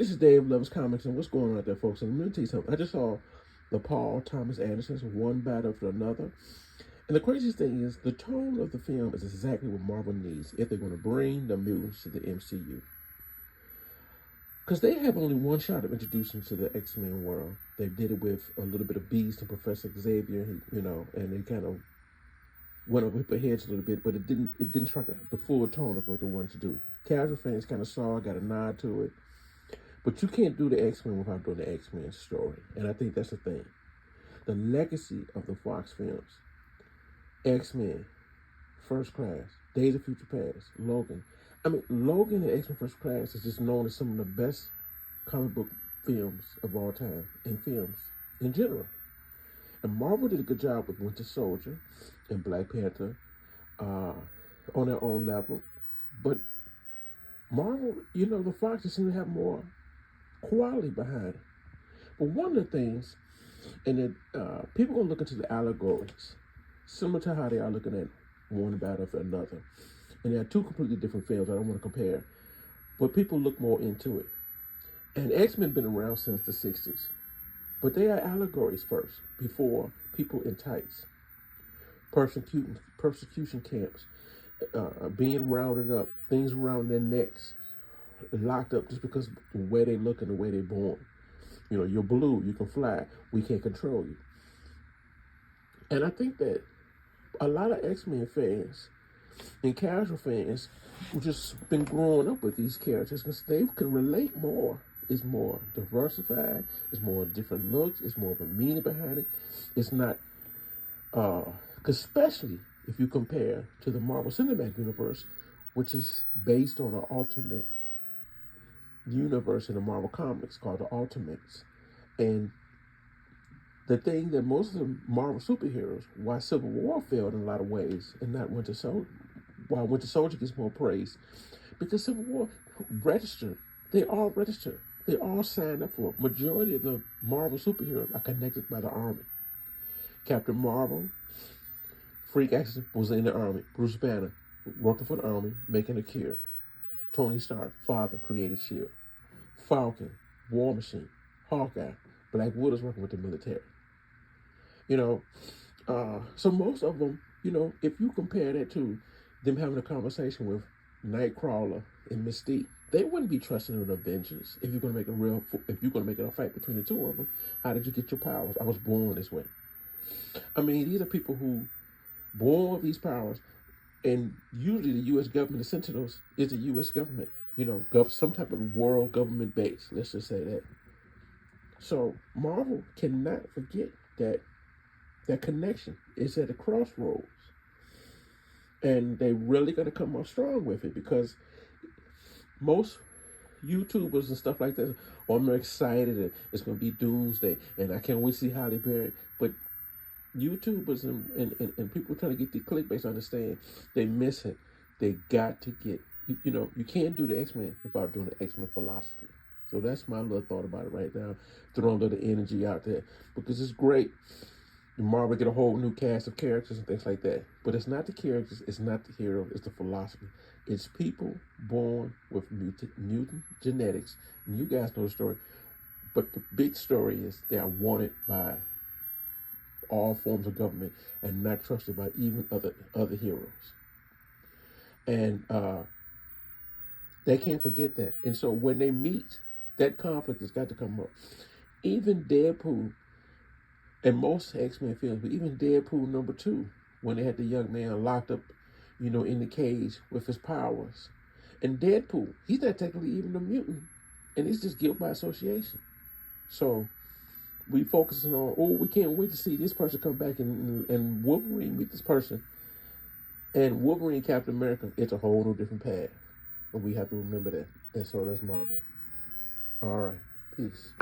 This is Dave Loves Comics, and what's going on out there, folks? And I'm going to tell you something. I just saw the Paul Thomas Anderson's One Battle After Another. And the craziest thing is, the tone of the film is exactly what Marvel needs if they're going to bring the mutants to the MCU. Because they have only one shot of introducing to the X-Men world. They did it with a little bit of Beast and Professor Xavier, and they kind of went over people's heads a little bit, but it didn't strike the full tone of what they wanted to do. Casual fans kind of saw it, got a nod to it. But you can't do the X-Men without doing the X-Men story. And I think that's the thing. The legacy of the Fox films. X-Men, First Class, Days of Future Past, Logan. I mean, Logan and X-Men First Class is just known as some of the best comic book films of all time, and films in general. And Marvel did a good job with Winter Soldier and Black Panther on their own level. But Marvel, the Fox just seem to have more quality behind it. But one of the things, and that people gonna look into the allegories, similar to how they are looking at one battle for another. And there are two completely different films I don't want to compare, but people look more into it. And X-Men been around since the 60s, but they are allegories first, before people in tights, persecution camps, being rounded up, things around their necks, locked up just because the way they look and the way they're born. You're blue, you can fly, we can't control you. And I think that a lot of X-Men fans and casual fans who just been growing up with these characters, because they can relate more. It's more diversified, it's more different looks, it's more of a meaning behind it. It's not, especially if you compare to the Marvel Cinematic Universe, which is based on an ultimate universe in the Marvel Comics called the Ultimates. And the thing that most of the Marvel superheroes, why Civil War failed in a lot of ways, and not Winter Soldier, why Winter Soldier gets more praise, because Civil War registered. They all registered. They all signed up for it. Majority of the Marvel superheroes are connected by the army. Captain Marvel, freak accident, was in the army. Bruce Banner, working for the army, making a cure. Tony Stark, father, created S.H.I.E.L.D. Falcon, War Machine, Hawkeye, Black Widow's working with the military. So most of them, if you compare that to them having a conversation with Nightcrawler and Mystique, they wouldn't be trusting in the Avengers. If you're gonna make it a fight between the two of them, how did you get your powers? I was born this way. I mean, these are people who born with these powers, and usually the U.S. government, the Sentinels, is the U.S. government. Some type of world government base. Let's just say that. So Marvel cannot forget that connection is at a crossroads. And they really got to come out strong with it, because most YouTubers and stuff like that, I'm excited that it's going to be Doomsday and I can't wait to see Halle Berry. But YouTubers and people trying to get the clickbait understand they miss it. They got to get, you can't do the X-Men without doing the X-Men philosophy. So that's my little thought about it right now. Throwing a little energy out there, because it's great. Marvel get a whole new cast of characters and things like that. But it's not the characters, it's not the hero, it's the philosophy. It's people born with mutant genetics. And you guys know the story. But the big story is they are wanted by all forms of government and not trusted by even other heroes. And they can't forget that. And so when they meet, that conflict has got to come up. Even Deadpool, and most X-Men films, but even Deadpool #2, when they had the young man locked up, in the cage with his powers. And Deadpool, he's not technically even a mutant, and it's just guilt by association. So we focusing on, we can't wait to see this person come back and Wolverine meet this person. And Wolverine, Captain America, it's a whole new different path. And we have to remember that. And so that's Marvel. All right. Peace.